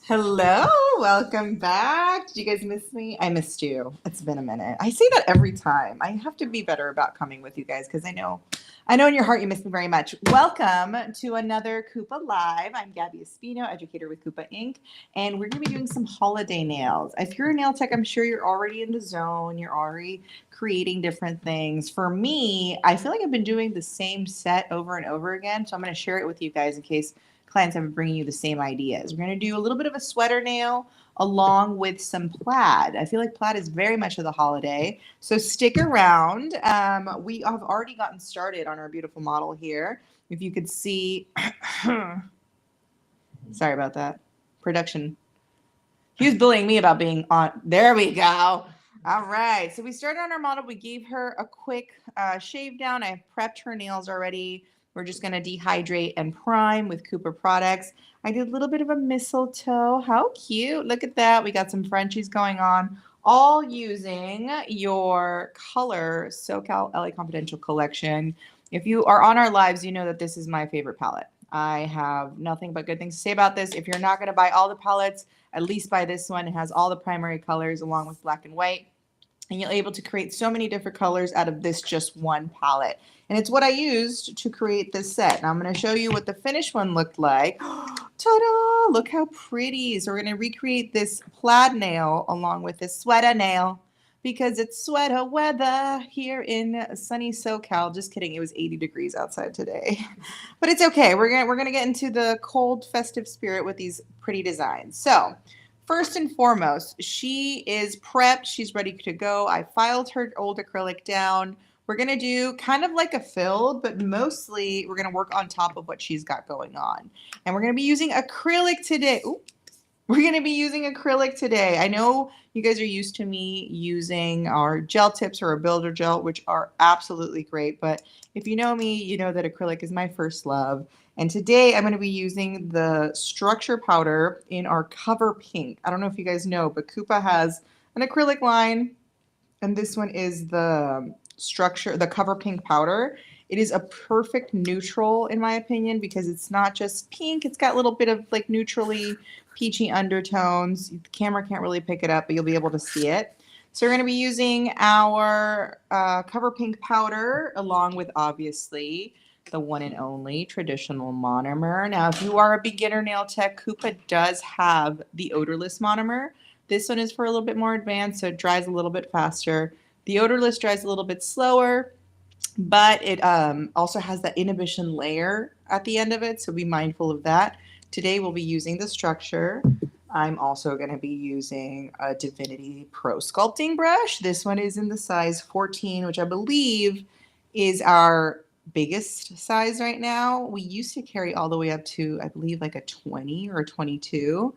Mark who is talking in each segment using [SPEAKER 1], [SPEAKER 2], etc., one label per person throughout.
[SPEAKER 1] Hello, welcome back. Did you guys miss me? I missed you. It's been a minute. I say that every time. I have to be better about coming with you guys because I know in your heart you miss me very much. Welcome to another Kupa Live. I'm Gabby Espino, educator with Kupa Inc. And we're going to be doing some holiday nails. If you're a nail tech, I'm sure you're already in the zone. You're already creating different things. For me, I feel like I've been doing the same set over and over again. So I'm going to share it with you guys in case clients have been bringing you the same ideas. We're going to do a little bit of a sweater nail along with some plaid. I feel like plaid is very much of the holiday. So stick around. We have already gotten started on our beautiful model here. If you could see, sorry about that. Production. He was bullying me about being on. There we go. All right. So we started on our model. We gave her a quick shave down. I prepped her nails already. We're just going to dehydrate and prime with Kupa products. I did a little bit of a mistletoe. How cute. Look at that. We got some Frenchies going on, all using your color SoCal LA Confidential collection. If you are on our lives, you know that this is my favorite palette. I have nothing but good things to say about this. If you're not going to buy all the palettes, at least buy this one. It has all the primary colors along with black and white. And you're able to create so many different colors out of this just one palette. And it's what I used to create this set. Now I'm going to show you what the finished one looked like. Ta-da! Look how pretty. So we're going to recreate this plaid nail along with this sweater nail because it's sweater weather here in sunny SoCal. Just kidding. It was 80 degrees outside today. But it's okay. We're gonna get into the cold festive spirit with these pretty designs. So first and foremost, she is prepped. She's ready to go. I filed her old acrylic down. We're going to do kind of like a fill, but mostly we're going to work on top of what she's got going on. And we're going to be using acrylic today. Ooh. We're going to be using acrylic today. I know you guys are used to me using our gel tips or a builder gel, which are absolutely great. But if you know me, you know that acrylic is my first love. And today I'm going to be using the structure powder in our cover pink. I don't know if you guys know, but Kupa has an acrylic line, and this one is the cover pink powder. It is a perfect neutral in my opinion because it's not just pink. It's got a little bit of like neutrally peachy undertones. The camera can't really pick it up, but you'll be able to see it. So we're going to be using our cover pink powder along with obviously the one and only traditional monomer. Now, if you are a beginner nail tech, Kupa does have the odorless monomer. This one is for a little bit more advanced, so it dries a little bit faster. The odorless dries a little bit slower, but it also has that inhibition layer at the end of it, so be mindful of that. Today we'll be using the structure. I'm also going to be using a Divinity Pro Sculpting brush. This one is in the size 14, which I believe is our biggest size right now. We used to carry all the way up to, I believe, like a 20 or a 22.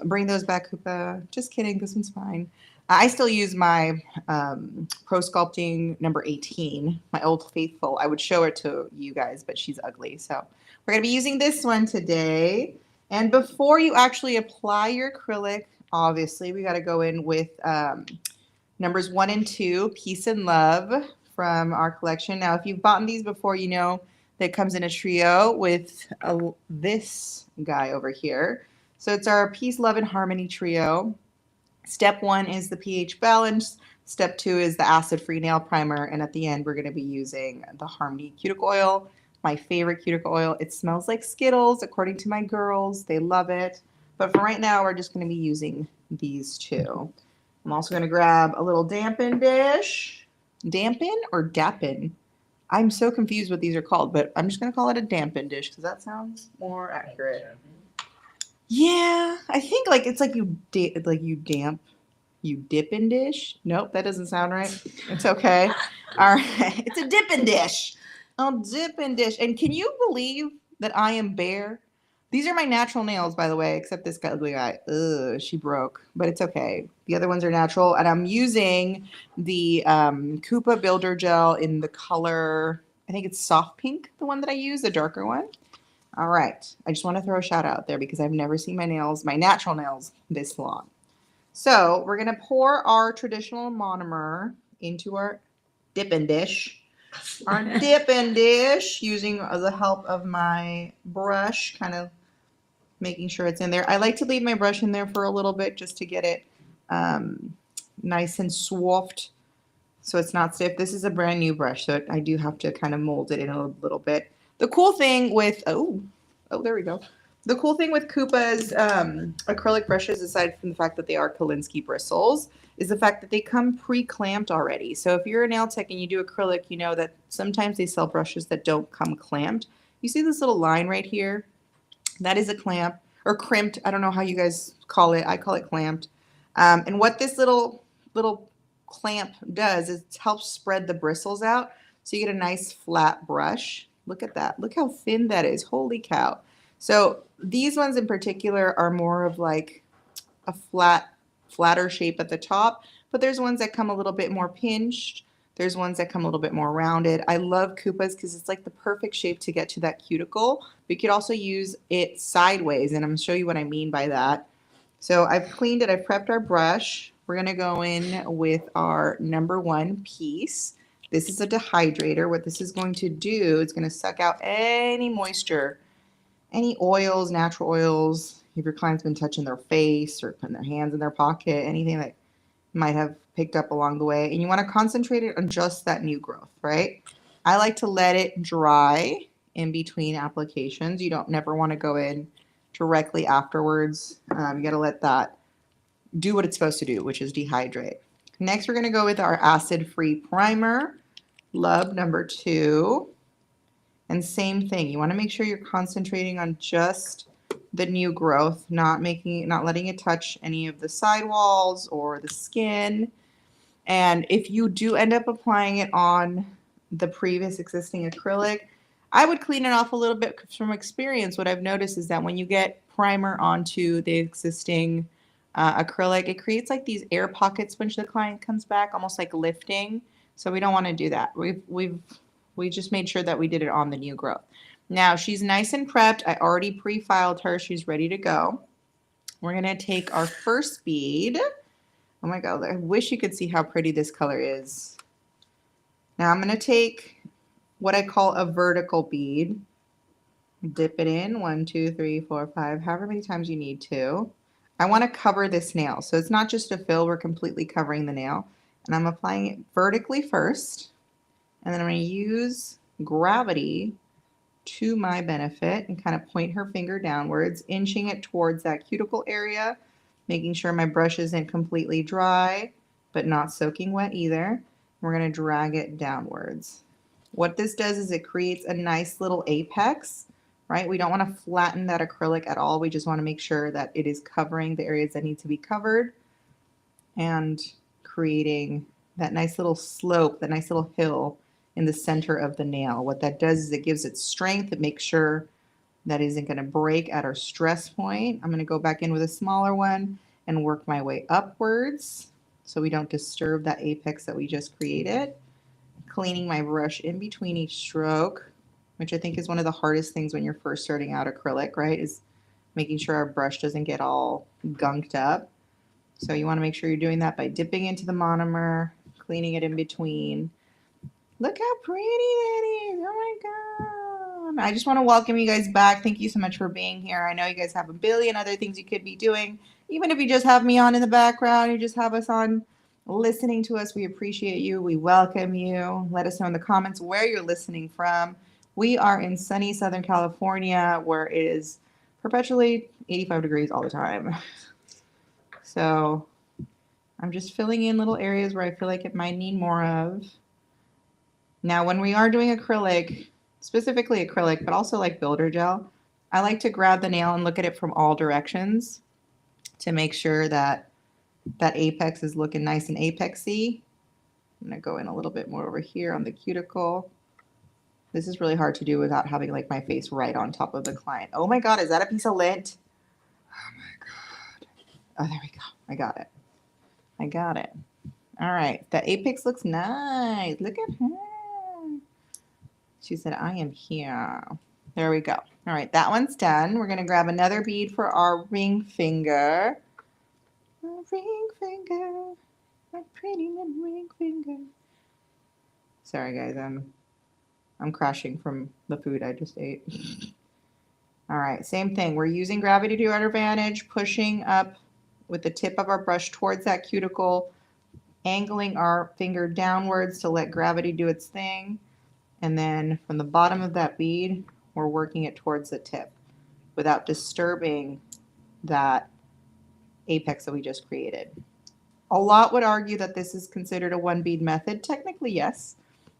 [SPEAKER 1] Bring those back, Kupa. Just kidding. This one's fine. I still use my Pro Sculpting number 18, my old faithful. I would show it to you guys, but she's ugly. So we're going to be using this one today. And before you actually apply your acrylic, obviously, we got to go in with numbers 1 and 2, Peace and Love from our collection. Now, if you've bought these before, you know that it comes in a trio with this guy over here. So it's our Peace, Love, and Harmony trio. Step 1 is the pH balance. Step 2 is the acid-free nail primer. And at the end, we're going to be using the Harmony cuticle oil, my favorite cuticle oil. It smells like Skittles, according to my girls. They love it. But for right now, we're just going to be using these two. I'm also going to grab a little dampen dish. Dampen or dappen? I'm so confused what these are called, but I'm just going to call it a dampen dish because that sounds more accurate. Yeah, I think like it's like you dip in dish. Nope, that doesn't sound right. It's okay. All right, it's a dipping dish. I'll dip and dish. And can you believe that I am bare? These are my natural nails, by the way, except this ugly guy. Ugh, she broke, but it's okay. The other ones are natural, and I'm using the Kupa Builder Gel in the color, I think it's soft pink, the one that I use, the darker one. All right. I just want to throw a shout out there because I've never seen my nails, my natural nails, this long. So we're going to pour our traditional monomer into our dipping dish. Our dipping dish using the help of my brush, kind of making sure it's in there. I like to leave my brush in there for a little bit just to get it nice and soft so it's not stiff. This is a brand new brush, so I do have to kind of mold it in a little bit. The cool thing with, oh, there we go. The cool thing with Kupa's acrylic brushes, aside from the fact that they are Kolinsky bristles, is the fact that they come pre-clamped already. So if you're a nail tech and you do acrylic, you know that sometimes they sell brushes that don't come clamped. You see this little line right here? That is a clamp, or crimped. I don't know how you guys call it. I call it clamped. And what this little clamp does is it helps spread the bristles out so you get a nice flat brush. Look at that. Look how thin that is. Holy cow. So these ones in particular are more of like a flatter shape at the top, but there's ones that come a little bit more pinched. There's ones that come a little bit more rounded. I love Kupas because it's like the perfect shape to get to that cuticle. But you could also use it sideways, and I'm going to show you what I mean by that. So I've cleaned it. I've prepped our brush. We're going to go in with our number 1 piece. This is a dehydrator. What this is going to do is going to suck out any moisture, any oils, natural oils. If your client's been touching their face or putting their hands in their pocket, anything that might have picked up along the way. And you want to concentrate it on just that new growth, right? I like to let it dry in between applications. You don't never want to go in directly afterwards. You got to let that do what it's supposed to do, which is dehydrate. Next, we're going to go with our acid-free primer, Love number 2. And same thing, you want to make sure you're concentrating on just the new growth, not letting it touch any of the sidewalls or the skin. And if you do end up applying it on the previous existing acrylic, I would clean it off a little bit. From experience, what I've noticed is that when you get primer onto the existing acrylic, it creates like these air pockets when the client comes back, almost like lifting. So we don't want to do that. We just made sure that we did it on the new growth. Now she's nice and prepped. I already pre-filed her. She's ready to go. We're going to take our first bead. Oh my God, I wish you could see how pretty this color is. Now I'm going to take what I call a vertical bead. Dip it in 1, 2, 3, 4, 5, however many times you need to. I want to cover this nail. So it's not just a fill, we're completely covering the nail. And I'm applying it vertically first. And then I'm going to use gravity to my benefit and kind of point her finger downwards, inching it towards that cuticle area, making sure my brush isn't completely dry, but not soaking wet either. We're going to drag it downwards. What this does is it creates a nice little apex, right? We don't want to flatten that acrylic at all. We just want to make sure that it is covering the areas that need to be covered and creating that nice little slope, that nice little hill in the center of the nail. What that does is it gives it strength. It makes sure that isn't going to break at our stress point. I'm going to go back in with a smaller one and work my way upwards so we don't disturb that apex that we just created. Cleaning my brush in between each stroke, which I think is one of the hardest things when you're first starting out acrylic, right? Is making sure our brush doesn't get all gunked up. So you want to make sure you're doing that by dipping into the monomer, cleaning it in between. Look how pretty that is. Oh my God. I just want to welcome you guys back. Thank you so much for being here. I know you guys have a billion other things you could be doing. Even if you just have me on in the background, you just have us on listening to us. We appreciate you. We welcome you. Let us know in the comments where you're listening from. We are in sunny Southern California where it is perpetually 85 degrees all the time. So I'm just filling in little areas where I feel like it might need more of. Now, when we are doing acrylic, specifically acrylic, but also like builder gel, I like to grab the nail and look at it from all directions to make sure that that apex is looking nice and apexy. I'm going to go in a little bit more over here on the cuticle. This is really hard to do without having like my face right on top of the client. Oh my God, is that a piece of lint? Oh my God. Oh, there we go. I got it. I got it. All right. The apex looks nice. Look at her. She said, I am here. There we go. All right. That one's done. We're going to grab another bead for our ring finger. Ring finger. My pretty little ring finger. Sorry, guys. I'm crashing from the food I just ate. All right, same thing. We're using gravity to our advantage, pushing up with the tip of our brush towards that cuticle, angling our finger downwards to let gravity do its thing. And then from the bottom of that bead, we're working it towards the tip without disturbing that apex that we just created. A lot would argue that this is considered a one bead method. Technically, yes,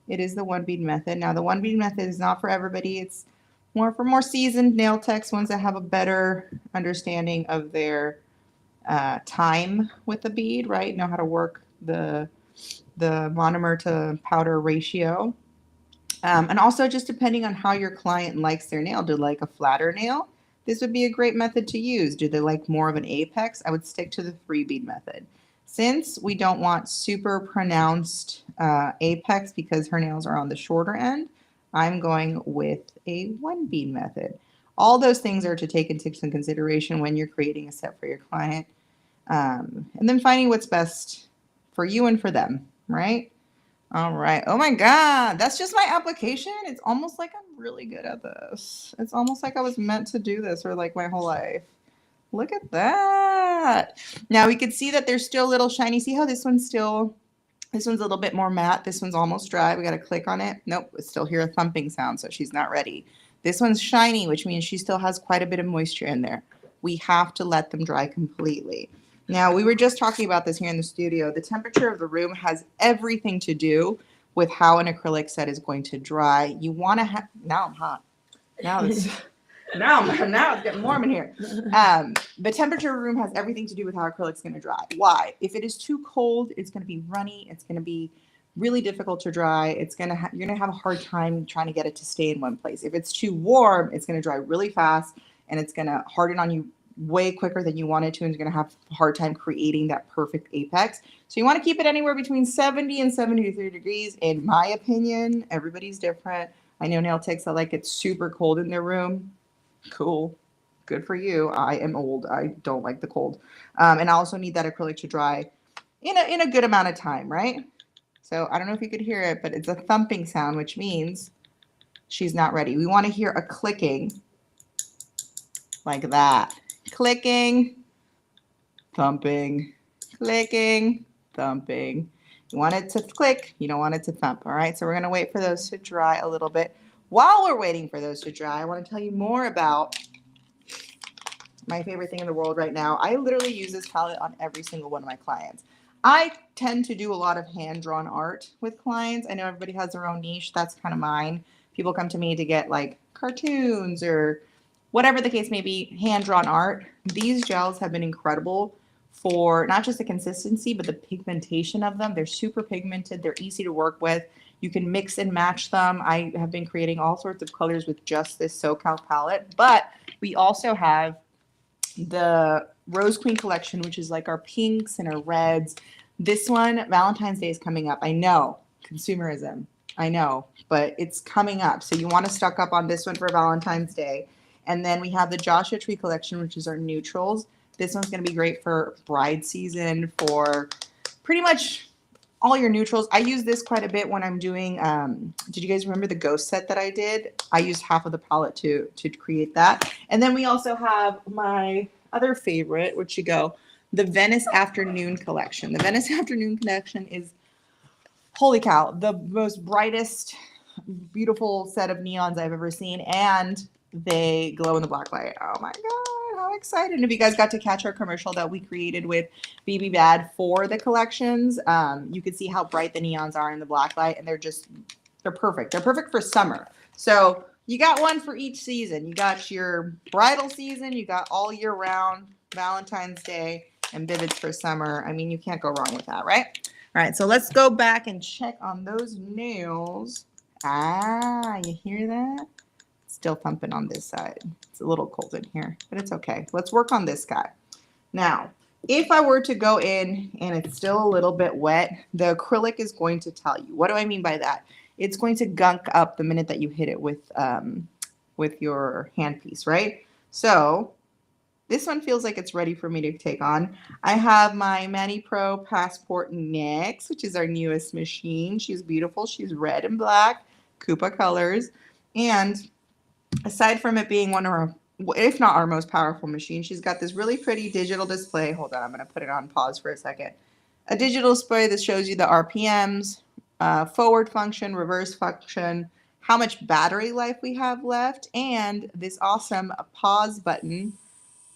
[SPEAKER 1] it is the one bead method. Now, the one bead method is not for everybody. It's more for more seasoned nail techs, ones that have a better understanding of their time with the bead, right? Know how to work the monomer to powder ratio. And also just depending on how your client likes their nail. Do they like a flatter nail? This would be a great method to use. Do they like more of an apex? I would stick to the 3 bead method. Since we don't want super pronounced apex because her nails are on the shorter end, I'm going with a 1 bead method. All those things are to take into consideration when you're creating a set for your client. And then finding what's best for you and for them, right? All right. Oh my God. That's just my application. It's almost like I'm really good at this. It's almost like I was meant to do this for like my whole life. Look at that. Now we can see that there's still a little shiny. See how this one's a little bit more matte. This one's almost dry. We got to click on it. Nope. We still hear a thumping sound, so she's not ready. This one's shiny, which means she still has quite a bit of moisture in there. We have to let them dry completely. Now, we were just talking about this here in the studio. The temperature of the room has everything to do with how an acrylic set is going to dry. You want to have, now I'm hot. Now it's getting warm in here. The temperature of the room has everything to do with how acrylic's going to dry. Why? If it is too cold, it's going to be runny. It's going to be really difficult to dry. You're going to have a hard time trying to get it to stay in one place. If it's too warm, it's going to dry really fast and it's going to harden on you way quicker than you want it to, and you're going to have a hard time creating that perfect apex. So you want to keep it anywhere between 70 and 73 degrees. In my opinion, everybody's different. I know nail techs that like it super cold in their room. Cool. Good for you. I am old. I don't like the cold. And I also need that acrylic to dry in a good amount of time, right? So I don't know if you could hear it, but it's a thumping sound, which means she's not ready. We want to hear a clicking like that. Clicking, thumping, clicking, thumping. You want it to click, you don't want it to thump, all right? So we're going to wait for those to dry a little bit. While we're waiting for those to dry, I want to tell you more about my favorite thing in the world right now. I literally use this palette on every single one of my clients. I tend to do a lot of hand-drawn art with clients. I know everybody has their own niche. That's kind of mine. People come to me to get like cartoons or whatever the case may be, hand-drawn art. These gels have been incredible for not just the consistency, but the pigmentation of them. They're super pigmented. They're easy to work with. You can mix and match them. I have been creating all sorts of colors with just this SoCal palette. But we also have the Rose Queen collection, which is like our pinks and our reds. This one, Valentine's Day is coming up. I know, consumerism. I know, but it's coming up. So you want to stock up on this one for Valentine's Day. And then we have the Joshua Tree collection, which is our neutrals. This one's going to be great for bride season, for pretty much all your neutrals. I use this quite a bit when I'm doing, did you guys remember the ghost set that I did? I used half of the palette to create that. And then we also have my other favorite, which you go, the Venice Afternoon collection. The Venice Afternoon collection is, holy cow, the most brightest, beautiful set of neons I've ever seen. And they glow in the black light. Oh my God, how excited. And if you guys got to catch our commercial that we created with BB Bad for the collections, you can see how bright the neons are in the black light, and they're perfect. They're perfect for summer. So you got one for each season. You got your bridal season, you got all year round, Valentine's Day, and Vivids for summer. I mean, you can't go wrong with that, right? All right, so let's go back and check on those nails. Ah, you hear that? Still thumping on this side. It's a little cold in here, but it's okay. Let's work on this guy. Now, if I were to go in and it's still a little bit wet, the acrylic is going to tell you. What do I mean by that? It's going to gunk up the minute that you hit it with your handpiece, right? So this one feels like it's ready for me to take on. I have my Mani Pro Passport next, which is our newest machine. She's beautiful. She's red and black, Kupa colors. And aside from it being one of our if not our most powerful machine. She's got this really pretty digital display. Hold on, I'm going to put it on pause for a second. A digital display that shows you the RPMs, forward function, reverse function, how much battery life we have left, and this awesome pause button.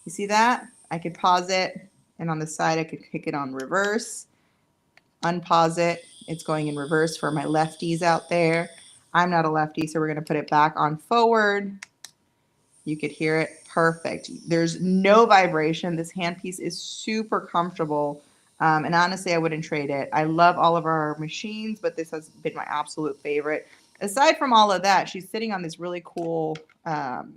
[SPEAKER 1] You see that? I could pause it, and on the side I could kick it on reverse, unpause it. It's going in reverse for my lefties out there. I'm not a lefty, so we're going to put it back on forward. You could hear it perfect. There's no vibration. This handpiece is super comfortable. And honestly, I wouldn't trade it. I love all of our machines, but this has been my absolute favorite. Aside from all of that, she's sitting on this really cool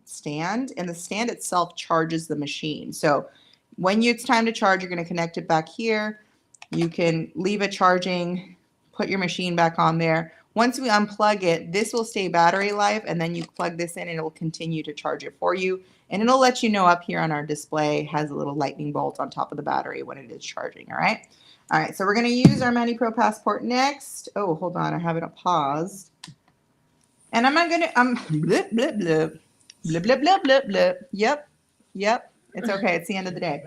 [SPEAKER 1] stand, and the stand itself charges the machine. So when it's time to charge, you're going to connect it back here. You can leave it charging, put your machine back on there. Once we unplug it, this will stay battery life, and then you plug this in and it will continue to charge it for you. And it'll let you know up here on our display, has a little lightning bolt on top of the battery when it is charging, all right? All right, so we're gonna use our Mani Pro Passport next. Oh, hold on, I have it on pause. And I'm not gonna, blip, blip, blip, blip, blip, blip, blip, blip. Yep, it's okay, it's the end of the day.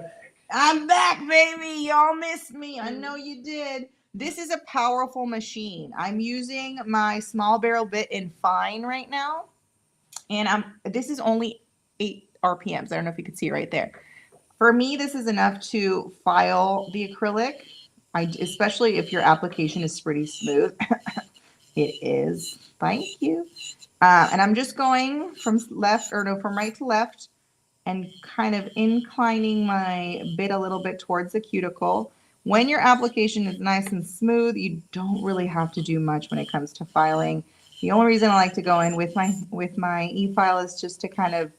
[SPEAKER 1] I'm back, baby, y'all missed me, I know you did. This is a powerful machine. I'm using my small barrel bit in fine right now. And this is only 8 RPMs. I don't know if you can see right there. For me, this is enough to file the acrylic, especially if your application is pretty smooth. It is. Thank you. And I'm just going from right to left and kind of inclining my bit a little bit towards the cuticle. When your application is nice and smooth, you don't really have to do much when it comes to filing. The only reason I like to go in with my e-file is just to kind of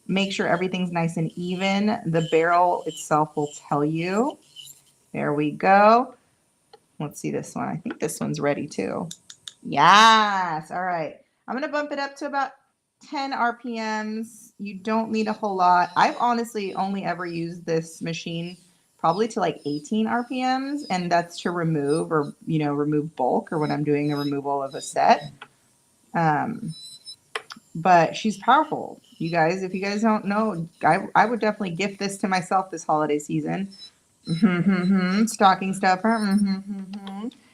[SPEAKER 1] make sure everything's nice and even. The barrel itself will tell you. There we go. Let's see this one. I think this one's ready too. Yes. All right. I'm going to bump it up to about 10 RPMs. You don't need a whole lot. I've honestly only ever used this machine probably to like 18 RPMs, and that's to remove remove bulk or when I'm doing a removal of a set. But she's powerful. You guys, if you guys don't know, I would definitely gift this to myself this holiday season. Stocking stuffer.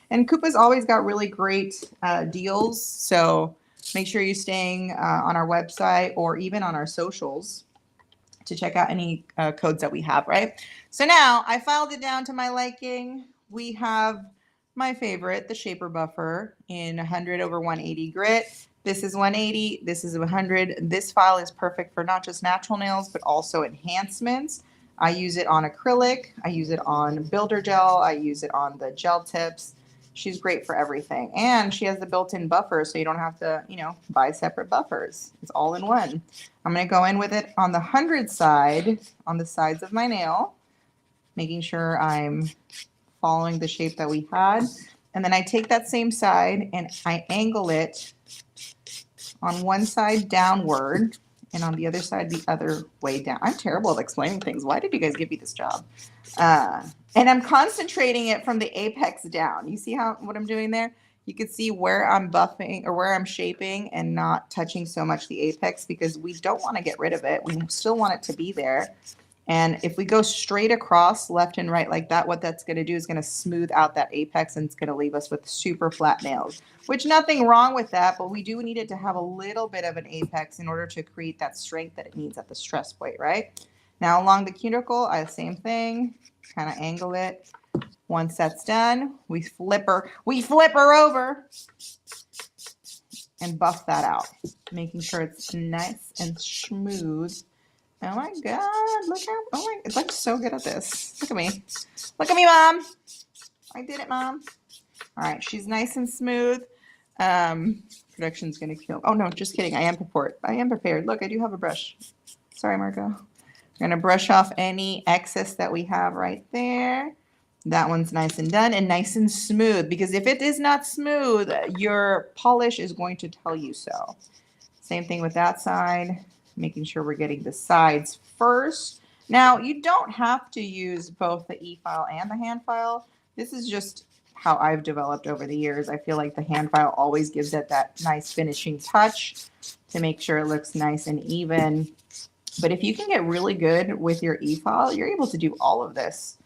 [SPEAKER 1] And Kupa's always got really great deals. So make sure you're staying on our website or even on our socials to check out any codes that we have, right? So now I filed it down to my liking. We have my favorite, the Shaper Buffer in 100/180 grit. This is 180, this is 100. This file is perfect for not just natural nails, but also enhancements. I use it on acrylic. I use it on builder gel. I use it on the gel tips. She's great for everything. And she has the built-in buffer, so you don't have to, buy separate buffers. It's all in one. I'm going to go in with it on the 100 side, on the sides of my nail, making sure I'm following the shape that we had. And then I take that same side and I angle it on one side downward and on the other side the other way down. I'm terrible at explaining things. Why did you guys give me this job? And I'm concentrating it from the apex down. You see what I'm doing there? You can see where I'm buffing or where I'm shaping and not touching so much the apex because we don't want to get rid of it. We still want it to be there. And if we go straight across left and right like that, what that's going to do is going to smooth out that apex and it's going to leave us with super flat nails, which nothing wrong with that, but we do need it to have a little bit of an apex in order to create that strength that it needs at the stress point, right? Now along the cuticle, same thing, kind of angle it. Once that's done, we flip her over and buff that out, making sure it's nice and smooth. Oh my God, it looks so good at this. Look at me. Look at me, Mom. I did it, Mom. All right, she's nice and smooth. Production's gonna kill. Oh no, just kidding. I am prepared. Look, I do have a brush. Sorry, Marco. I'm gonna brush off any excess that we have right there. That one's nice and done and nice and smooth because if it is not smooth, your polish is going to tell you so. Same thing with that side. Making sure we're getting the sides first. Now, you don't have to use both the e-file and the hand file. This is just how I've developed over the years. I feel like the hand file always gives it that nice finishing touch to make sure it looks nice and even. But if you can get really good with your e-file, you're able to do all of this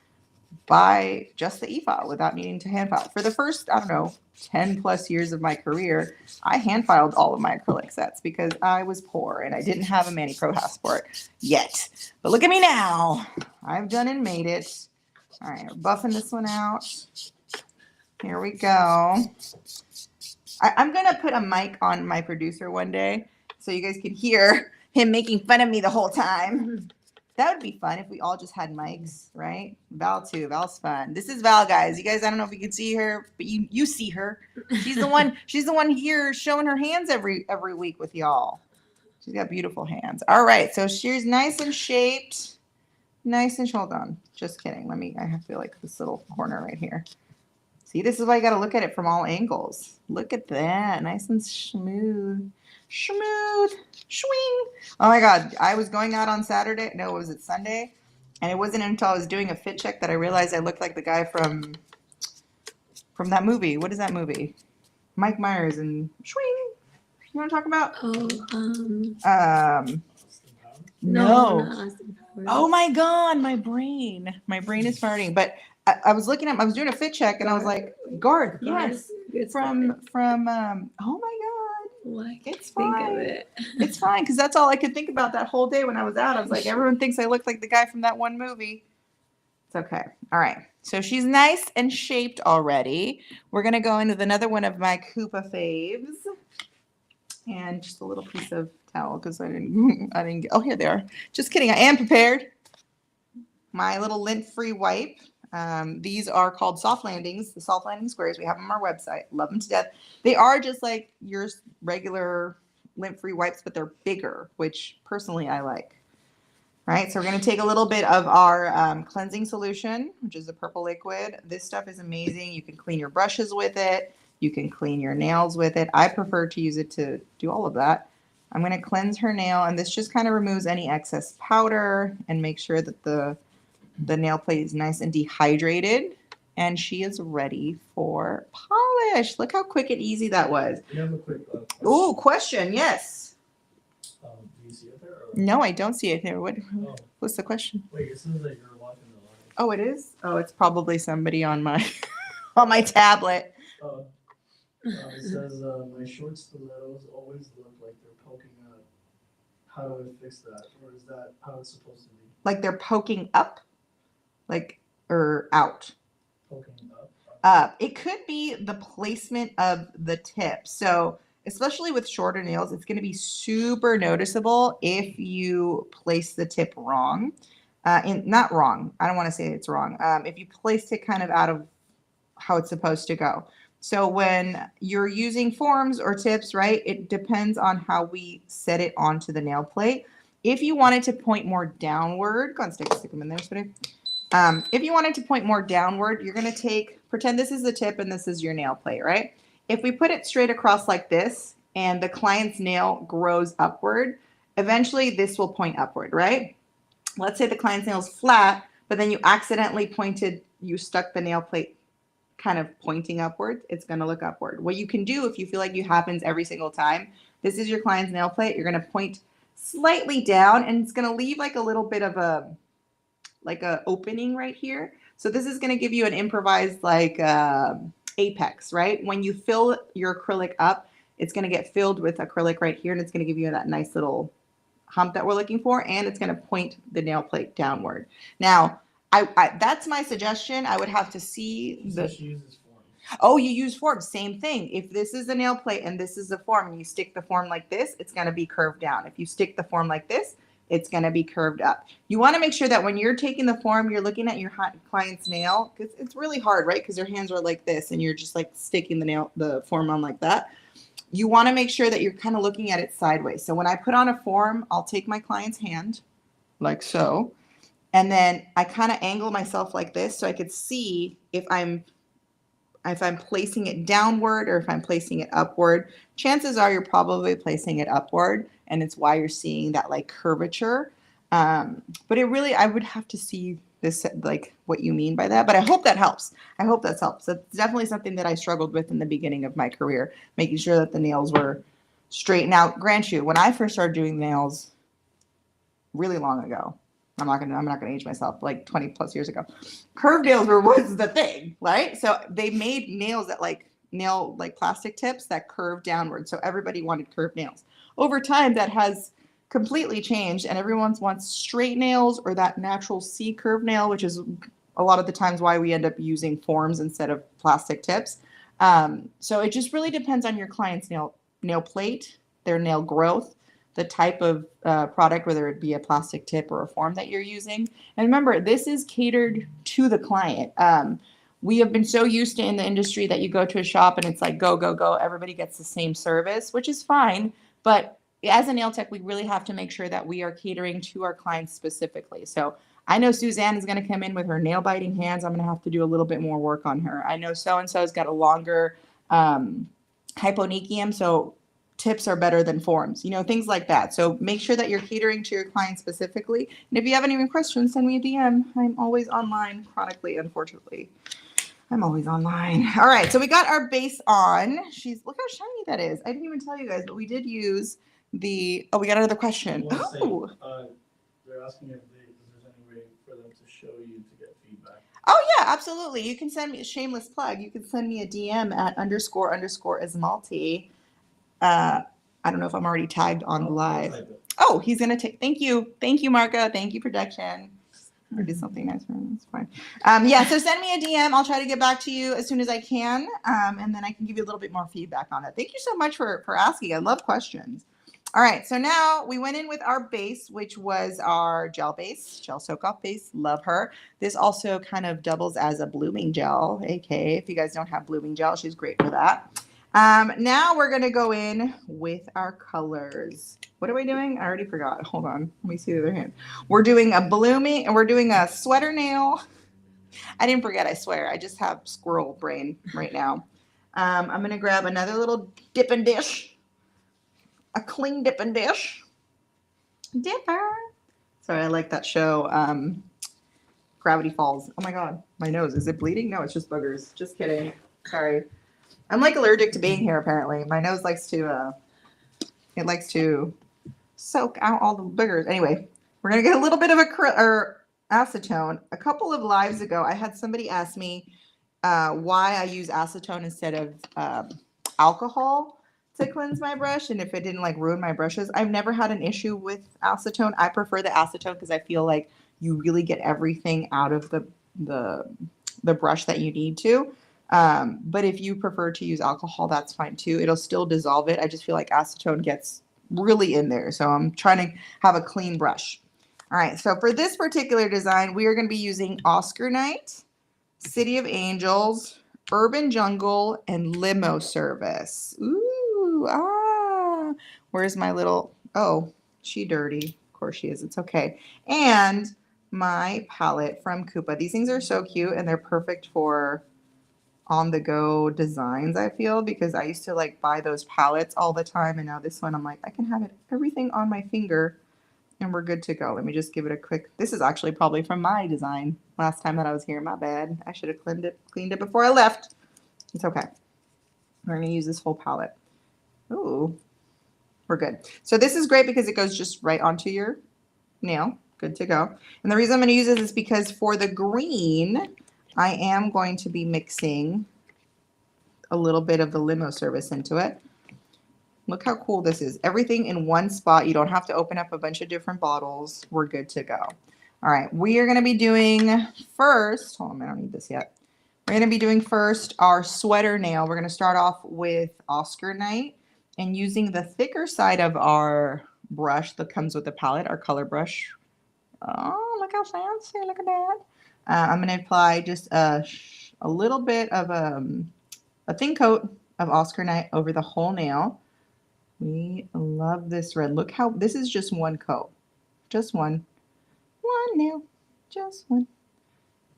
[SPEAKER 1] by just the e-file without needing to hand file. For the first, I don't know, 10 plus years of my career, I hand filed all of my acrylic sets because I was poor and I didn't have a Mani Pro passport yet. But look at me now. I've done and made it. All right, we're buffing this one out. Here we go. I'm going to put a mic on my producer one day so you guys can hear him making fun of me the whole time. That would be fun if we all just had mics, right? Val too. Val's fun. This is Val, guys. You guys, I don't know if you can see her, but you see her. She's the one. She's the one here showing her hands every week with y'all. She's got beautiful hands. All right, so she's nice and shaped, nice and hold on. Just kidding. I have to like this little corner right here. See, this is why you got to look at it from all angles. Look at that, nice and smooth. Smooth, swing. Oh my God, I was going out on Saturday. No, was it Sunday? And it wasn't until I was doing a fit check that I realized I looked like the guy from that movie. What is that movie? Mike Myers and swing. You want to talk about? No. Oh my God, my brain is farting. But I was looking at. I was doing a fit check, and I was like, Guard, yes, from. Oh my God. It's fine. Think of it. It's fine because that's all I could think about that whole day when I was out. I was like, everyone thinks I look like the guy from that one movie. It's okay. All right. So she's nice and shaped already. We're gonna go into another one of my Kupa faves, and just a little piece of towel because I didn't get. Oh, here they are. Just kidding. I am prepared. My little lint-free wipe. These are called soft landings, the soft landing squares. We have them on our website. Love them to death. They are just like your regular lint-free wipes, but they're bigger, which personally I like. All right, so we're going to take a little bit of our cleansing solution, which is the purple liquid. This stuff is amazing. You can clean your brushes with it. You can clean your nails with it. I prefer to use it to do all of that. I'm going to cleanse her nail, and this just kind of removes any excess powder and make sure that the nail plate is nice and dehydrated, and she is ready for polish. Look how quick and easy that was.
[SPEAKER 2] You have a quick question.
[SPEAKER 1] Ooh, question, yes.
[SPEAKER 2] Do you see it there? Or?
[SPEAKER 1] No, I don't see it here. What's the question?
[SPEAKER 2] Wait, it says that you're watching the live.
[SPEAKER 1] Oh, it is? Oh, it's probably somebody on my on my tablet.
[SPEAKER 2] It says, my short stilettos always look like they're poking out. How do I fix that? Or is that how it's supposed to be?
[SPEAKER 1] Like they're poking up? Like, or out?
[SPEAKER 2] Poking up.
[SPEAKER 1] It could be the placement of the tip. So, especially with shorter nails, it's going to be super noticeable if you place the tip wrong. Not wrong. I don't want to say it's wrong. If you place it kind of out of how it's supposed to go. So when you're using forms or tips, right, it depends on how we set it onto the nail plate. If you want it to point more downward, go and stick them in there, sweetie. If you want it to point more downward, you're going to pretend this is the tip and this is your nail plate, right? If we put it straight across like this and the client's nail grows upward, eventually this will point upward, right? Let's say the client's nail is flat, but then you accidentally you stuck the nail plate kind of pointing upward, it's going to look upward. What you can do if you feel like it happens every single time, this is your client's nail plate, you're going to point slightly down and it's going to leave like a little bit of a opening right here. So this is going to give you an improvised like apex, right? When you fill your acrylic up, it's going to get filled with acrylic right here and it's going to give you that nice little hump that we're looking for, and it's going to point the nail plate downward. Now, I that's my suggestion. I would have to see Oh, you use forms. Same thing. If this is the nail plate and this is the form, and you stick the form like this, it's going to be curved down. If you stick the form like this, it's going to be curved up. You want to make sure that when you're taking the form, you're looking at your client's nail, because it's really hard, right? Because their hands are like this, and you're just like sticking the form on like that. You want to make sure that you're kind of looking at it sideways. So when I put on a form, I'll take my client's hand like so. And then I kind of angle myself like this so I could see if I'm placing it downward or if I'm placing it upward. Chances are you're probably placing it upward, and it's why you're seeing that like curvature. But I would have to see this, like what you mean by that. But I hope that helps. I hope that helps. That's definitely something that I struggled with in the beginning of my career, making sure that the nails were straight. Now, grant you, when I first started doing nails, really long ago. I'm not gonna age myself, like 20 plus years ago. Curved nails was the thing, right? So they made nails that like plastic tips that curve downward. So everybody wanted curved nails. Over time, that has completely changed, and everyone wants straight nails or that natural C curve nail, which is a lot of the times why we end up using forms instead of plastic tips. So it just really depends on your client's nail plate, their nail growth, the type of product, whether it be a plastic tip or a form that you're using. And remember, this is catered to the client. We have been so used to in the industry that you go to a shop and it's like go, go, go. Everybody gets the same service, which is fine. But as a nail tech, we really have to make sure that we are catering to our clients specifically. So I know Suzanne is going to come in with her nail biting hands. I'm going to have to do a little bit more work on her. I know so-and-so has got a longer hyponychium, so tips are better than forms, things like that. So make sure that you're catering to your client specifically. And if you have any questions, send me a DM. I'm always online chronically, unfortunately. I'm always online. All right, so we got our base on. Look how shiny that is. I didn't even tell you guys, but we did use we got another question. Oh.
[SPEAKER 2] They're asking if there's any way for them to show you to get feedback.
[SPEAKER 1] Oh yeah, absolutely. You can send me a shameless plug. You can send me a DM at __Esmalte. I don't know if I'm already tagged on the live. Oh, he's gonna take. Thank you, Marco. Thank you, production. Or do something nice for him. It's fine. Yeah. So send me a DM. I'll try to get back to you as soon as I can, and then I can give you a little bit more feedback on it. Thank you so much for asking. I love questions. All right. So now we went in with our base, which was our gel soak off base. Love her. This also kind of doubles as a blooming gel. AK. If you guys don't have blooming gel, she's great for that. Now we're going to go in with our colors. What are we doing? I already forgot. Hold on. Let me see the other hand. We're doing we're doing a sweater nail. I didn't forget, I swear. I just have squirrel brain right now. I'm going to grab another little dipping dish. A clean dipping dish. Dipper. Sorry, I like that show. Gravity Falls. Oh my God. My nose. Is it bleeding? No, it's just boogers. Just kidding. Sorry. I'm like allergic to being here, apparently. My nose likes to soak out all the boogers. Anyway, we're going to get a little bit of acetone. A couple of lives ago, I had somebody ask me why I use acetone instead of alcohol to cleanse my brush and if it didn't ruin my brushes. I've never had an issue with acetone. I prefer the acetone because I feel like you really get everything out of the brush that you need to. But if you prefer to use alcohol, that's fine too. It'll still dissolve it. I just feel like acetone gets really in there. So I'm trying to have a clean brush. All right. So for this particular design, we are going to be using Oscar Night, City of Angels, Urban Jungle, and Limo Service. Ooh, where's my little, she dirty. Of course she is. It's okay. And my palette from Kupa. These things are so cute and they're perfect for on-the-go designs, I feel, because I used to buy those palettes all the time, and now this one I'm like, I can have everything on my finger and we're good to go. Let me just give it a quick, this is actually probably from my design last time that I was here. My bad. I should have cleaned it before I left. It's okay. We're going to use this whole palette. Ooh, we're good. So this is great because it goes just right onto your nail. Good to go. And the reason I'm going to use this is because for the green, I am going to be mixing a little bit of the Limo Service into it. Look how cool this is. Everything in one spot. You don't have to open up a bunch of different bottles. We're good to go. All right. We are going to be doing first. Hold on, I don't need this yet. We're going to be doing first our sweater nail. We're going to start off with Oscar Night and using the thicker side of our brush that comes with the palette, our color brush. Oh, look how fancy. Look at that. I'm going to apply just a little bit of a thin coat of Oscar Night over the whole nail. We love this red. Look how, this is just one coat. Just one nail. Just one.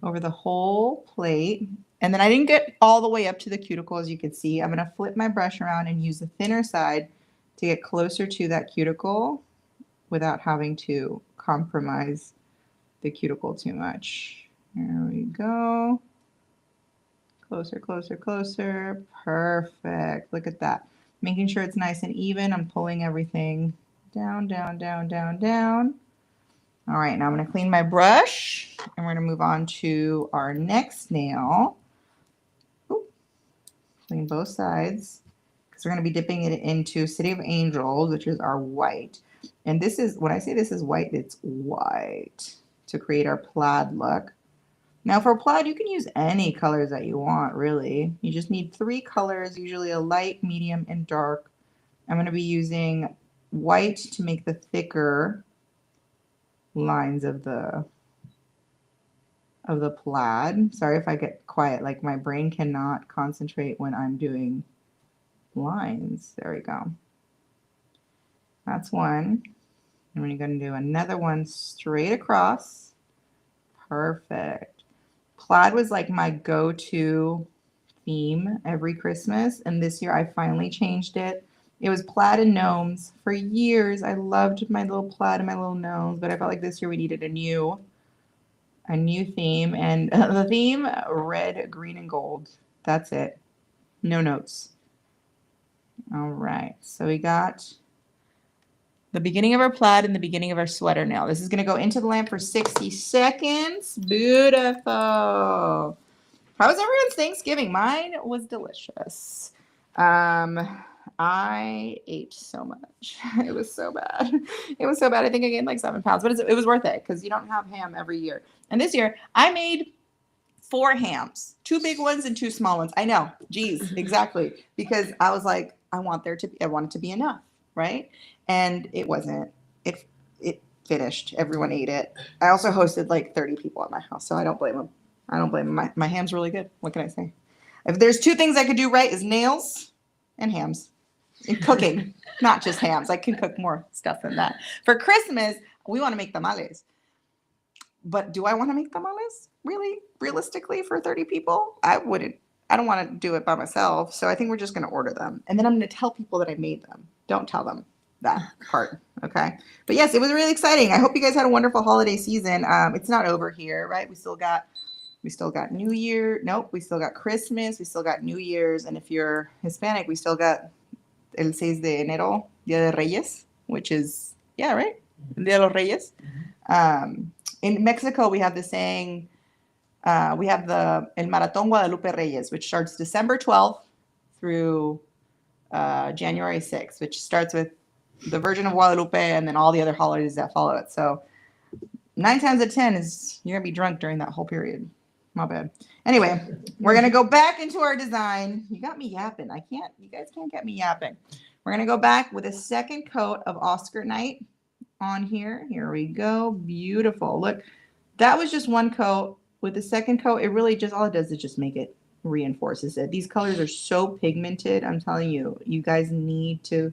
[SPEAKER 1] Over the whole plate. And then I didn't get all the way up to the cuticle, as you can see. I'm going to flip my brush around and use the thinner side to get closer to that cuticle without having to compromise the cuticle too much. There we go. Closer, closer, closer. Perfect. Look at that. Making sure it's nice and even. I'm pulling everything down, down, down, down, down. All right, now I'm going to clean my brush and we're going to move on to our next nail. Ooh, clean both sides because we're going to be dipping it into City of Angels, which is our white. And this is, when I say this is white, it's white to create our plaid look. Now for plaid, you can use any colors that you want, really. You just need 3 colors, usually a light, medium, and dark. I'm going to be using white to make the thicker lines of the plaid. Sorry if I get quiet, like my brain cannot concentrate when I'm doing lines. There we go. That's one. And we're going to do another one straight across. Perfect. Plaid was like my go-to theme every Christmas, and this year I finally changed it. It was plaid and gnomes. For years, I loved my little plaid and my little gnomes, but I felt like this year we needed a new theme, and the theme, red, green, and gold. That's it. No notes. All right, so we got the beginning of our plaid and the beginning of our sweater nail. This is going to go into the lamp for 60 seconds. Beautiful. How was everyone's Thanksgiving? Mine was delicious. I ate so much. It was so bad. It was so bad. I think I gained like 7 pounds, but it was worth it because you don't have ham every year. And this year I made 4 hams, 2 big ones and 2 small ones. I know. Geez, exactly. Because I was like, I want it to be enough, right? And it wasn't. It finished. Everyone ate it. I also hosted like 30 people at my house, so I don't blame them. I don't blame them. My ham's really good. What can I say? If there's 2 things I could do right is nails and hams. And cooking, not just hams. I can cook more stuff than that. For Christmas, we want to make tamales. But do I want to make tamales? Really? Realistically, for 30 people? I wouldn't. I don't want to do it by myself. So I think we're just going to order them. And then I'm going to tell people that I made them. Don't tell them that part. Okay. But yes, it was really exciting. I hope you guys had a wonderful holiday season. It's not over here, right? We still got New Year. Nope. We still got Christmas. We still got New Year's. And if you're Hispanic, we still got El 6 de enero, Dia de Reyes, which is, yeah, right? Dia de los Reyes. In Mexico, we have the saying, we have the El Maratón Guadalupe Reyes, which starts December 12th through January 6th, which starts with the Virgin of Guadalupe and then all the other holidays that follow it. So 9 times out of 10 is you're going to be drunk during that whole period. My bad. Anyway, we're going to go back into our design. You got me yapping. You guys can't get me yapping. We're going to go back with a second coat of Oscar Night on here. Here we go. Beautiful. Look, that was just one coat. With the second coat, it really just, all it does is just make it, reinforces it. These colors are so pigmented. I'm telling you, you guys need to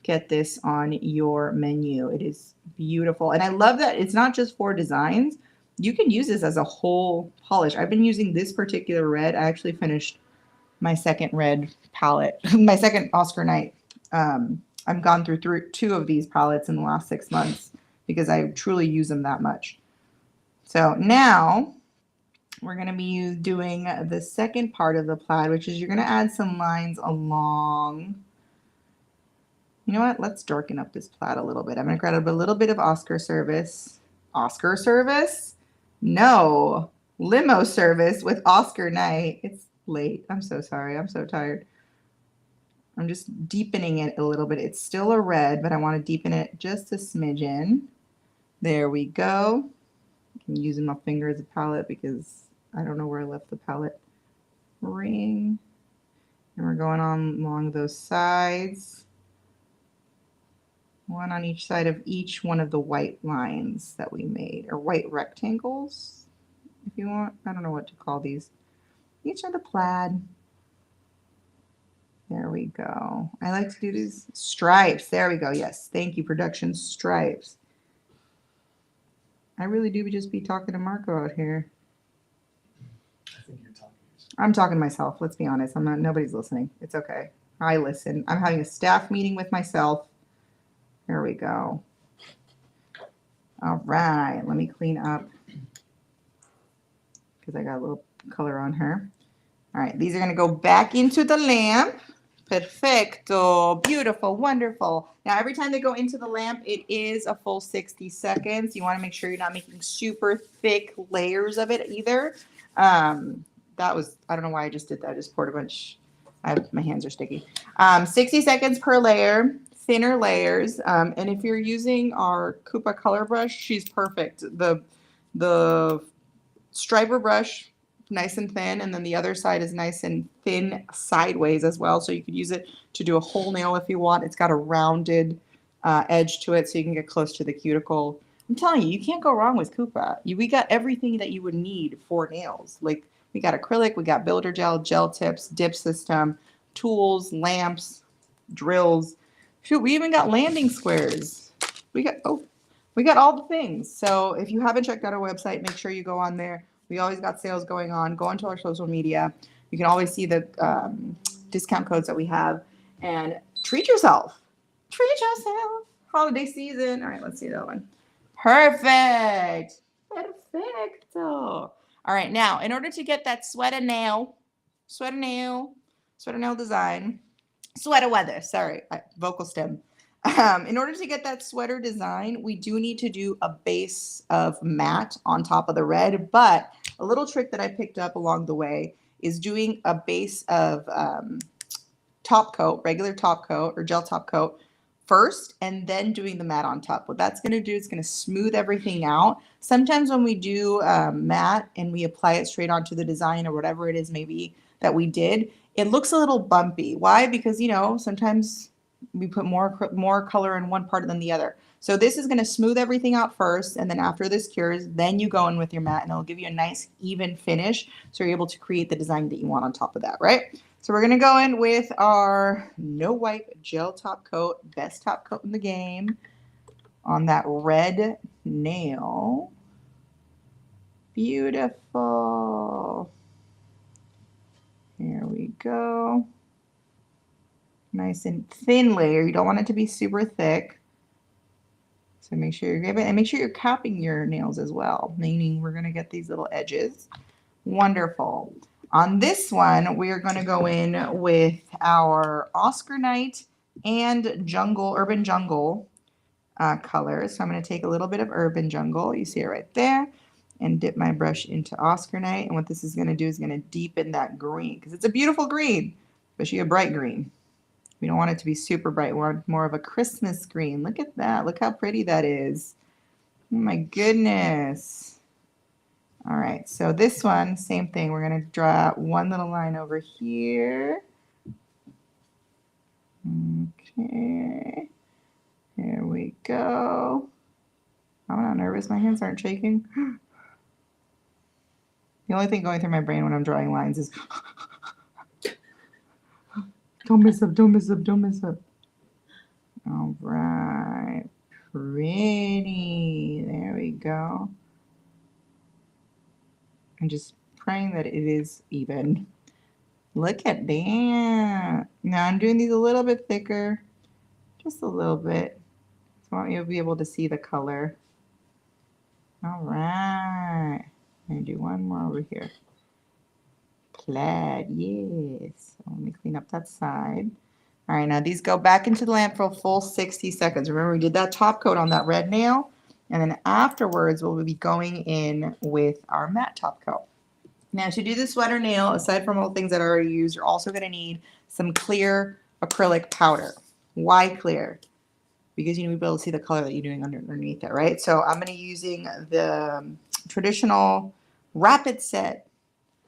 [SPEAKER 1] get this on your menu. It is beautiful. And I love that it's not just for designs. You can use this as a whole polish. I've been using this particular red. I actually finished my second red palette, my second Oscar Night. I've gone through 2 of these palettes in the last 6 months because I truly use them that much. So now we're going to be doing the second part of the plaid, which is you're going to add some lines along. You know what? Let's darken up this plaid a little bit. I'm going to grab a little bit of Oscar service. Oscar service? No. Limo service with Oscar Night. It's late. I'm so sorry. I'm so tired. I'm just deepening it a little bit. It's still a red, but I want to deepen it just a smidgen. There we go. I'm using my finger as a palette because I don't know where I left the palette ring. And we're going on along those sides. One on each side of each one of the white lines that we made, or white rectangles, if you want. I don't know what to call these. Each of the plaid. There we go. I like to do these stripes. There we go. Yes. Thank you, production. Stripes. I really do just be talking to Marco out here.
[SPEAKER 2] I think you're talking.
[SPEAKER 1] I'm talking to myself. Let's be honest. Nobody's listening. It's okay. I listen. I'm having a staff meeting with myself. There we go. All right. Let me clean up because I got a little color on her. All right. These are going to go back into the lamp. Perfecto. Beautiful. Wonderful. Now, every time they go into the lamp, it is a full 60 seconds. You want to make sure you're not making super thick layers of it either. That was, I don't know why I just did that. I just poured a bunch. My hands are sticky. 60 seconds per layer, thinner layers. And if you're using our Kupa color brush, she's perfect. The striper brush, nice and thin, and then the other side is nice and thin sideways as well. So you could use it to do a whole nail if you want. It's got a rounded edge to it so you can get close to the cuticle. I'm telling you, you can't go wrong with Kupa. We got everything that you would need for nails. Like we got acrylic, we got builder gel, gel tips, dip system, tools, lamps, drills. Shoot, we even got landing squares. We got all the things. So if you haven't checked out our website, make sure you go on there. We always got sales going on. Go onto our social media. You can always see the discount codes that we have. And treat yourself. Treat yourself. Holiday season. All right, let's see that one. Perfect. Perfecto. All right, now, in order to get that sweater nail design, sweater weather, sorry, vocal stem. In order to get that sweater design, we do need to do a base of matte on top of the red, but a little trick that I picked up along the way is doing a base of top coat, regular top coat or gel top coat first, and then doing the matte on top. What that's going to do is going to smooth everything out. Sometimes when we do matte and we apply it straight onto the design or whatever it is maybe that we did, it looks a little bumpy. Why? Because, sometimes we put more color in one part than the other. So this is going to smooth everything out first, and then after this cures, then you go in with your matte, and it'll give you a nice even finish, so you're able to create the design that you want on top of that, right? So we're going to go in with our No Wipe Gel Top Coat, best top coat in the game, on that red nail. Beautiful. Here we go. Nice and thin layer. You don't want it to be super thick. So make sure you're giving, and make sure you're capping your nails as well, meaning we're going to get these little edges. Wonderful. On this one, we are going to go in with our Oscar Night and Urban Jungle colors. So I'm going to take a little bit of Urban Jungle, you see it right there, and dip my brush into Oscar Night. And what this is going to do is going to deepen that green, because it's a beautiful green, especially a bright green. We don't want it to be super bright. We want more of a Christmas green. Look at that. Look how pretty that is. Oh my goodness. All right, so this one, same thing. We're going to draw one little line over here. Okay. Here we go. I'm not nervous. My hands aren't shaking. The only thing going through my brain when I'm drawing lines is don't mess up, don't mess up, don't mess up. All right. Pretty. There we go. I'm just praying that it is even. Look at that. Now I'm doing these a little bit thicker. Just a little bit. So I want you to be able to see the color. All right. I'm going to do one more over here. Plaid, yes. So let me clean up that side. All right, now these go back into the lamp for a full 60 seconds. Remember, we did that top coat on that red nail, and then afterwards we'll be going in with our matte top coat. Now, to do the sweater nail, aside from all the things that I already used, you're also going to need some clear acrylic powder. Why clear? Because you need to be able to see the color that you're doing underneath it, right? So I'm going to be using the traditional Rapid Set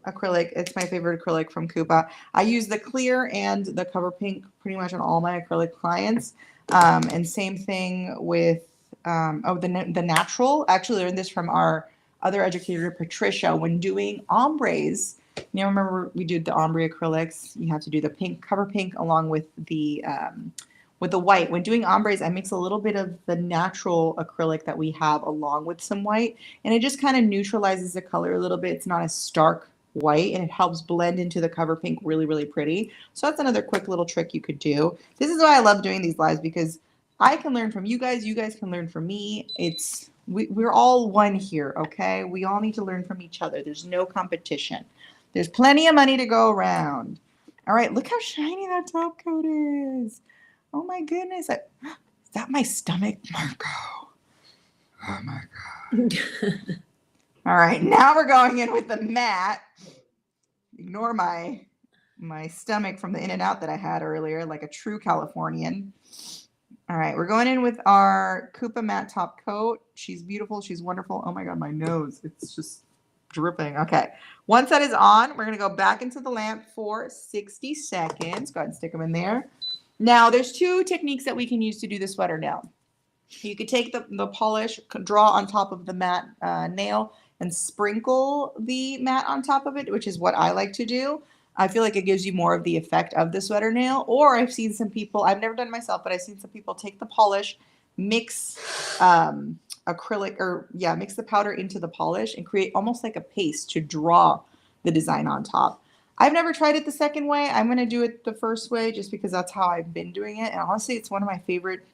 [SPEAKER 1] acrylic. It's my favorite acrylic from Kupa. I use the clear and the cover pink pretty much on all my acrylic clients. And same thing with the natural. Actually, I learned this from our other educator, Patricia, when doing ombres. Remember we did the ombre acrylics. You have to do the pink, cover pink, along with the white. When doing ombres, I mix a little bit of the natural acrylic that we have along with some white, and it just kind of neutralizes the color a little bit. It's not as stark white, and it helps blend into the cover pink really, really pretty. So that's another quick little trick you could do. This is why I love doing these lives, because I can learn from you guys can learn from me. We're all one here, okay? We all need to learn from each other. There's no competition. There's plenty of money to go around. All right, look how shiny that top coat is. Oh my goodness. Is that my stomach, Marco? Oh my God. All right, now we're going in with the matte. Ignore my stomach from the In-N-Out that I had earlier, like a true Californian. All right, we're going in with our Kupa matte top coat. She's beautiful. She's wonderful. Oh my God, my nose. It's just dripping. Okay. Once that is on, we're going to go back into the lamp for 60 seconds. Go ahead and stick them in there. Now, there's two techniques that we can use to do the sweater nail. You could take the polish, draw on top of the matte nail, and sprinkle the matte on top of it, which is what I like to do. I feel like it gives you more of the effect of the sweater nail. Or I've seen some people, I've never done it myself, but I've seen some people take the polish, mix acrylic, or mix the powder into the polish and create almost like a paste to draw the design on top. I've never tried it the second way. I'm going to do it the first way just because that's how I've been doing it. And honestly, it's one of my favorite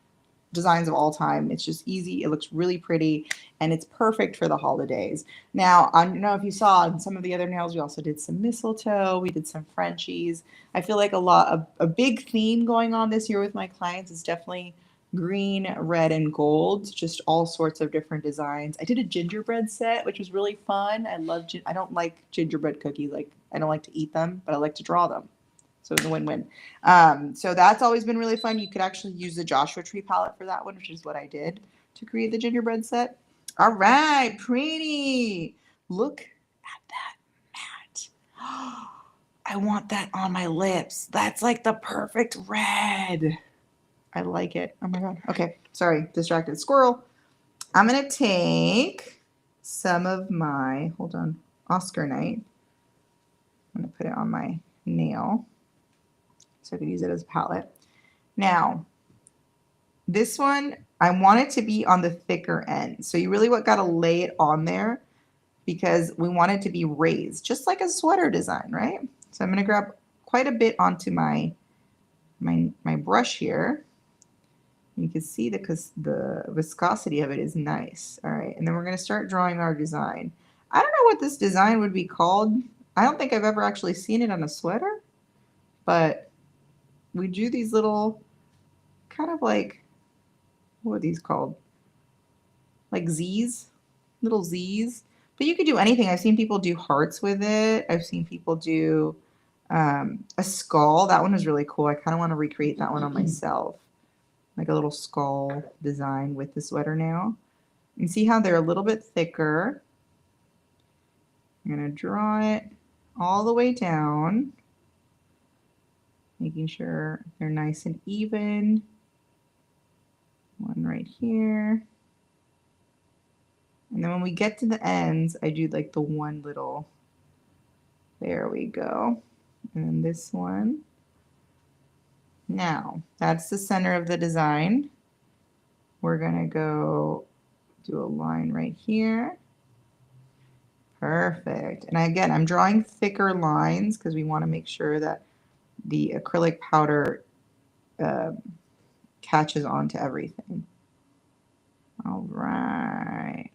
[SPEAKER 1] designs of all time. It's just easy. It looks really pretty and it's perfect for the holidays. Now, I don't know if you saw in some of the other nails, we also did some mistletoe. We did some Frenchies. I feel like a big theme going on this year with my clients is definitely green, red, and gold, just all sorts of different designs. I did a gingerbread set, which was really fun. I don't like gingerbread cookies. Like, I don't like to eat them, but I like to draw them. So it's a win-win. So that's always been really fun. You could actually use the Joshua Tree palette for that one, which is what I did to create the gingerbread set. All right, pretty. Look at that matte. I want that on my lips. That's like the perfect red. I like it. Oh my God. Okay, sorry, distracted squirrel. I'm going to take some of my, hold on, Oscar Night. I'm going to put it on my nail so I could use it as a palette. Now, this one, I want it to be on the thicker end. So you really got to lay it on there because we want it to be raised, just like a sweater design, right? So I'm going to grab quite a bit onto my brush here. You can see the viscosity of it is nice. All right, and then we're going to start drawing our design. I don't know what this design would be called. I don't think I've ever actually seen it on a sweater, but we do these little kind of like, what are these called? Like Z's, little Z's. But you could do anything. I've seen people do hearts with it. I've seen people do a skull. That one was really cool. I kind of want to recreate that one on myself. Like a little skull design with the sweater nail. You see how they're a little bit thicker. I'm going to draw it all the way down, making sure they're nice and even. One right here. And then when we get to the ends, I do like the one little, there we go. And then this one. Now, that's the center of the design. We're going to go do a line right here. Perfect. And again, I'm drawing thicker lines because we want to make sure that the acrylic powder catches onto everything. All right.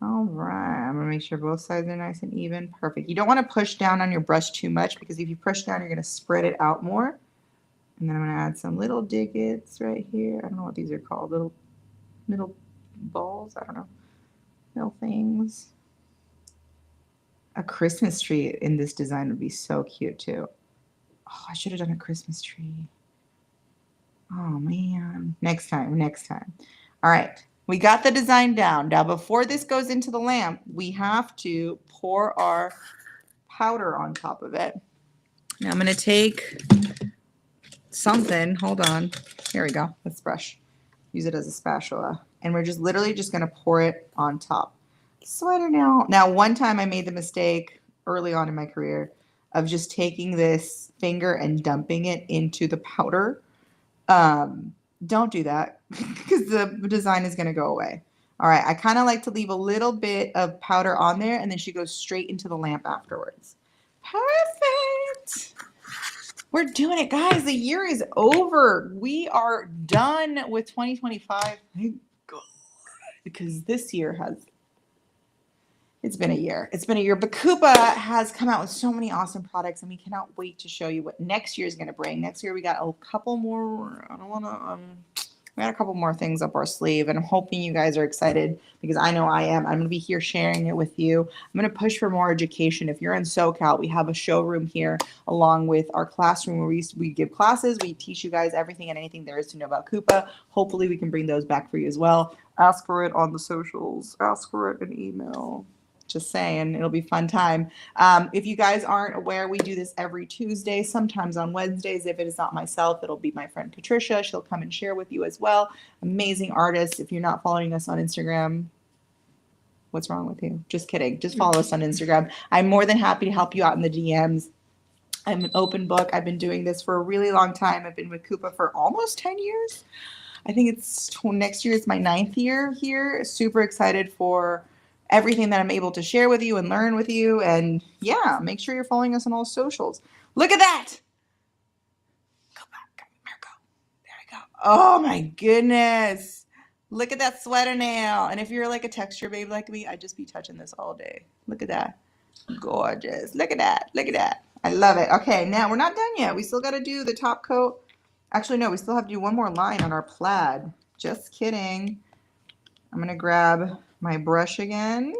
[SPEAKER 1] All right. I'm going to make sure both sides are nice and even. Perfect. You don't want to push down on your brush too much because if you push down, you're going to spread it out more. And then I'm going to add some little divots right here. I don't know what these are called. Little balls. I don't know. Little things. A Christmas tree in this design would be so cute too. Oh, I should have done a Christmas tree. Oh man. Next time. All right. We got the design down. Now, before this goes into the lamp, we have to pour our powder on top of it. Now I'm going to take something. Hold on. Here we go. Let's brush. Use it as a spatula. And we're just literally just going to pour it on top. Sweater nail. Now, one time I made the mistake early on in my career of just taking this finger and dumping it into the powder. Don't do that because the design is going to go away. All right. I kind of like to leave a little bit of powder on there and then she goes straight into the lamp afterwards. Perfect. We're doing it, guys. The year is over. We are done with 2025. Thank God. Because this year It's been a year. It's been a year. But Kupa has come out with so many awesome products, and we cannot wait to show you what next year is going to bring. Next year, we got a couple more. I don't want to. We got a couple more things up our sleeve, and I'm hoping you guys are excited because I know I am. I'm going to be here sharing it with you. I'm going to push for more education. If you're in SoCal, we have a showroom here along with our classroom where we give classes. We teach you guys everything and anything there is to know about Kupa. Hopefully, we can bring those back for you as well. Ask for it on the socials. Ask for it in email. Just saying, it'll be a fun time. If you guys aren't aware, we do this every Tuesday, sometimes on Wednesdays. If it is not myself, it'll be my friend Patricia. She'll come and share with you as well. Amazing artist. If you're not following us on Instagram, what's wrong with you? Just kidding. Just follow us on Instagram. I'm more than happy to help you out in the DMs. I'm an open book. I've been doing this for a really long time. I've been with Kupa for almost 10 years. I think it's next year is my 9th year here. Super excited for everything that I'm able to share with you and learn with you. And yeah, make sure you're following us on all socials. Look at that. Go back. There we go. Oh my goodness. Look at that sweater nail. And if you're like a texture babe like me, I'd just be touching this all day. Look at that. Gorgeous. Look at that. Look at that. I love it. Okay, now we're not done yet. We still got to do the top coat. Actually, no, we still have to do one more line on our plaid. Just kidding. I'm going to grab my brush again.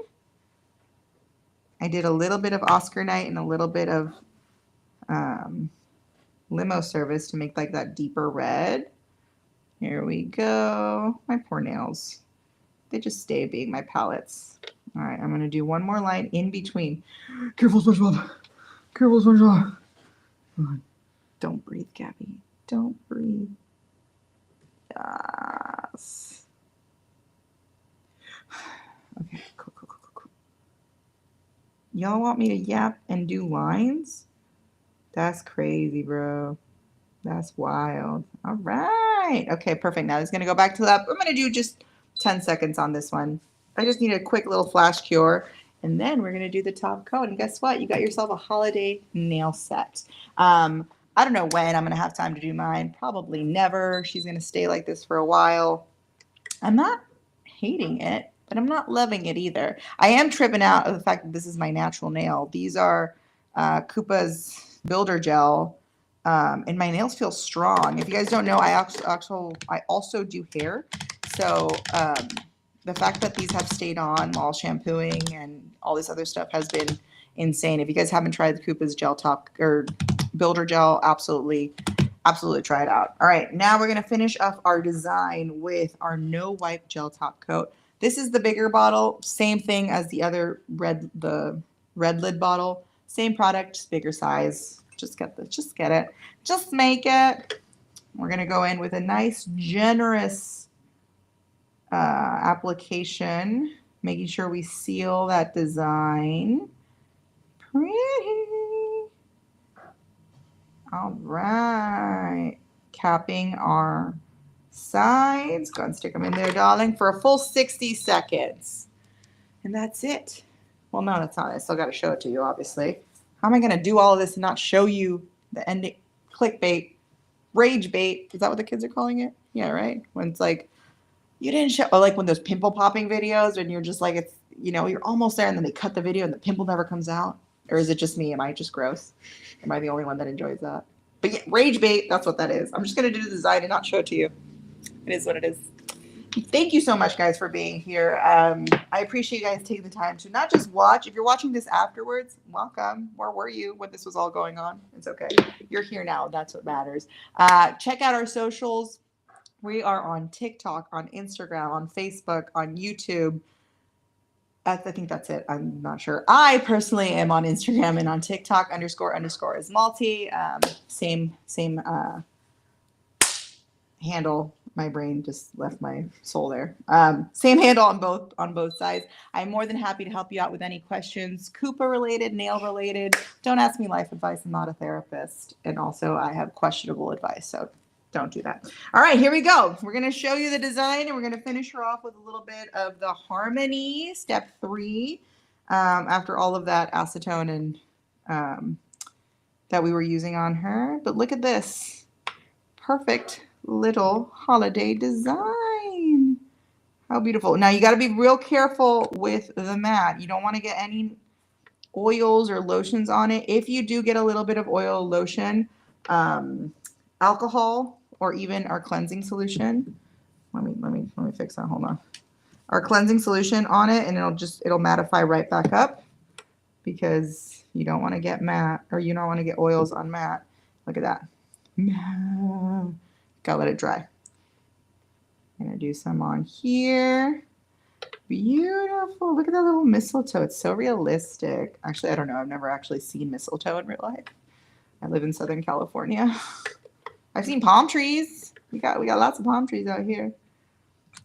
[SPEAKER 1] I did a little bit of Oscar Night and a little bit of limo service to make like that deeper red. Here we go. My poor nails. They just stay being my palettes. All right, I'm going to do one more line in between. Careful, SpongeBob. Careful, SpongeBob. Don't breathe, Gabby. Don't breathe. Yes. Okay, cool. Y'all want me to yap and do lines? That's crazy, bro. That's wild. All right. Okay, perfect. Now it's going to go back to that. I'm going to do just 10 seconds on this one. I just need a quick little flash cure. And then we're going to do the top coat. And guess what? You got yourself a holiday nail set. I don't know when I'm going to have time to do mine. Probably never. She's going to stay like this for a while. I'm not hating it, but I'm not loving it either. I am tripping out of the fact that this is my natural nail. These are Kupa's Builder Gel, and my nails feel strong. If you guys don't know, I also do hair. So the fact that these have stayed on while shampooing and all this other stuff has been insane. If you guys haven't tried the Kupa's Gel Top or Builder Gel, absolutely try it out. All right, now we're going to finish up our design with our no wipe gel top coat. This is the bigger bottle, same thing as the other red lid bottle, same product, just bigger size. Just get it, just make it. We're going to go in with a nice generous application, making sure we seal that design. Pretty. All right, capping our sides. Go and stick them in there, darling, for a full 60 seconds. And that's it. Well, no, that's not it. I still got to show it to you, obviously. How am I going to do all of this and not show you the ending? Clickbait, rage bait. Is that what the kids are calling it? Yeah, right? When it's like, you didn't show, or like when those pimple popping videos and you're just like, it's, you know, you're almost there and then they cut the video and the pimple never comes out. Or is it just me? Am I just gross? Am I the only one that enjoys that? But yeah, rage bait, that's what that is. I'm just going to do the design and not show it to you. It is what it is. Thank you so much, guys, for being here. I appreciate you guys taking the time to not just watch. If you're watching this afterwards, welcome. Where were you when this was all going on? It's okay. You're here now. That's what matters. Check out our socials. We are on TikTok, on Instagram, on Facebook, on YouTube. I think that's it. I'm not sure. I personally am on Instagram and on TikTok __ is Malty. Same handle. My brain just left my soul there. Same handle on both sides. I'm more than happy to help you out with any questions, Kupa related, nail related. Don't ask me life advice. I'm not a therapist. And also I have questionable advice. So don't do that. All right, here we go. We're going to show you the design and we're going to finish her off with a little bit of the harmony, step 3, after all of that acetone and that we were using on her. But look at this. Perfect little holiday design. How beautiful. Now you got to be real careful with the mat. You don't want to get any oils or lotions on it. If you do get a little bit of oil or lotion, alcohol or even our cleansing solution. Let me fix that. Hold on. Our cleansing solution on it, and it'll mattify right back up, because you don't want to get matte, or you don't want to get oils on matte. Look at that. Gotta let it dry. I'm gonna do some on here. Beautiful. Look at that little mistletoe. It's so realistic. Actually, I don't know. I've never actually seen mistletoe in real life. I live in Southern California. I've seen palm trees. We got lots of palm trees out here.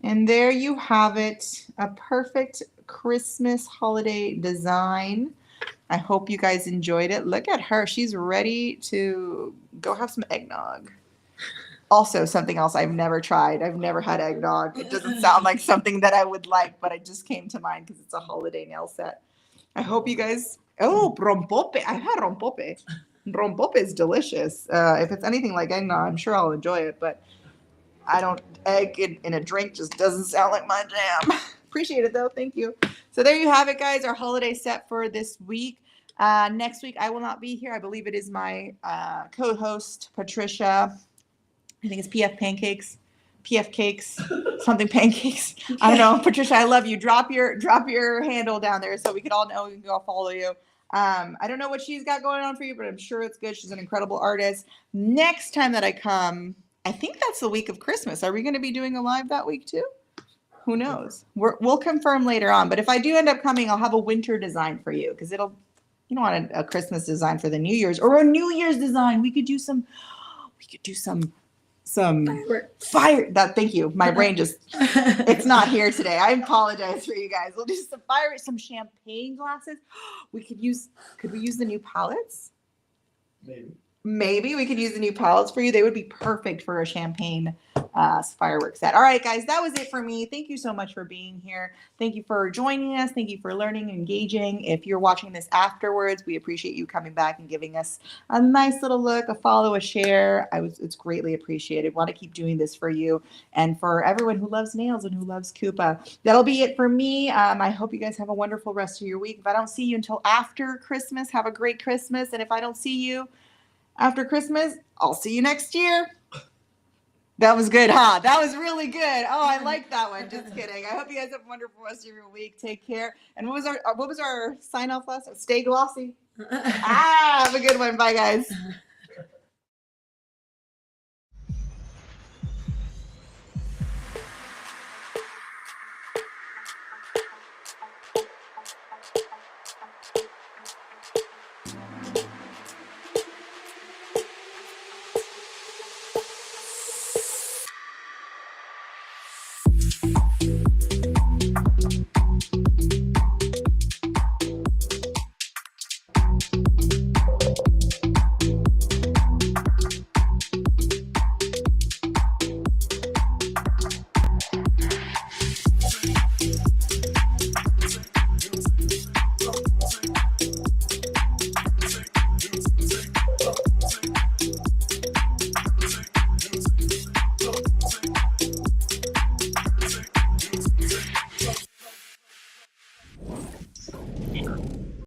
[SPEAKER 1] And there you have it. A perfect Christmas holiday design. I hope you guys enjoyed it. Look at her. She's ready to go have some eggnog. Also, something else I've never tried. I've never had eggnog. It doesn't sound like something that I would like, but it just came to mind because it's a holiday nail set. I hope you guys. Oh, rompope. I've had rompope. Rompope is delicious. If it's anything like eggnog, I'm sure I'll enjoy it, but I don't. Egg in a drink just doesn't sound like my jam. Appreciate it though. Thank you. So there you have it, guys. Our holiday set for this week. Next week I will not be here. I believe it is my co-host Patricia. I think it's PF Pancakes, PF Cakes, something pancakes. I don't know. Patricia, I love you. Drop your handle down there so we can all know we can go follow you. I don't know what she's got going on for you, but I'm sure it's good. She's an incredible artist. Next time that I come, I think that's the week of Christmas. Are we going to be doing a live that week too? Who knows? We'll confirm later on. But if I do end up coming, I'll have a winter design for you, because you don't want a Christmas design for the New Year's, or a New Year's design. We could do some fire. Thank you. My brain just, it's not here today. I apologize for you guys. We'll do some champagne glasses. Could we use the new palettes? Maybe we could use the new palettes for you. They would be perfect for a champagne fireworks set. All right, guys, that was it for me. Thank you so much for being here. Thank you for joining us. Thank you for learning and engaging. If you're watching this afterwards, we appreciate you coming back and giving us a nice little look, a follow, a share. It's greatly appreciated. Want to keep doing this for you and for everyone who loves nails and who loves Kupa. That'll be it for me. I hope you guys have a wonderful rest of your week. If I don't see you until after Christmas, have a great Christmas. And if I don't see you after Christmas, I'll see you next year. That was good, huh? That was really good. Oh, I like that one. Just kidding. I hope you guys have a wonderful rest of your week. Take care. And what was our sign off last time? Stay glossy. Have a good one. Bye, guys.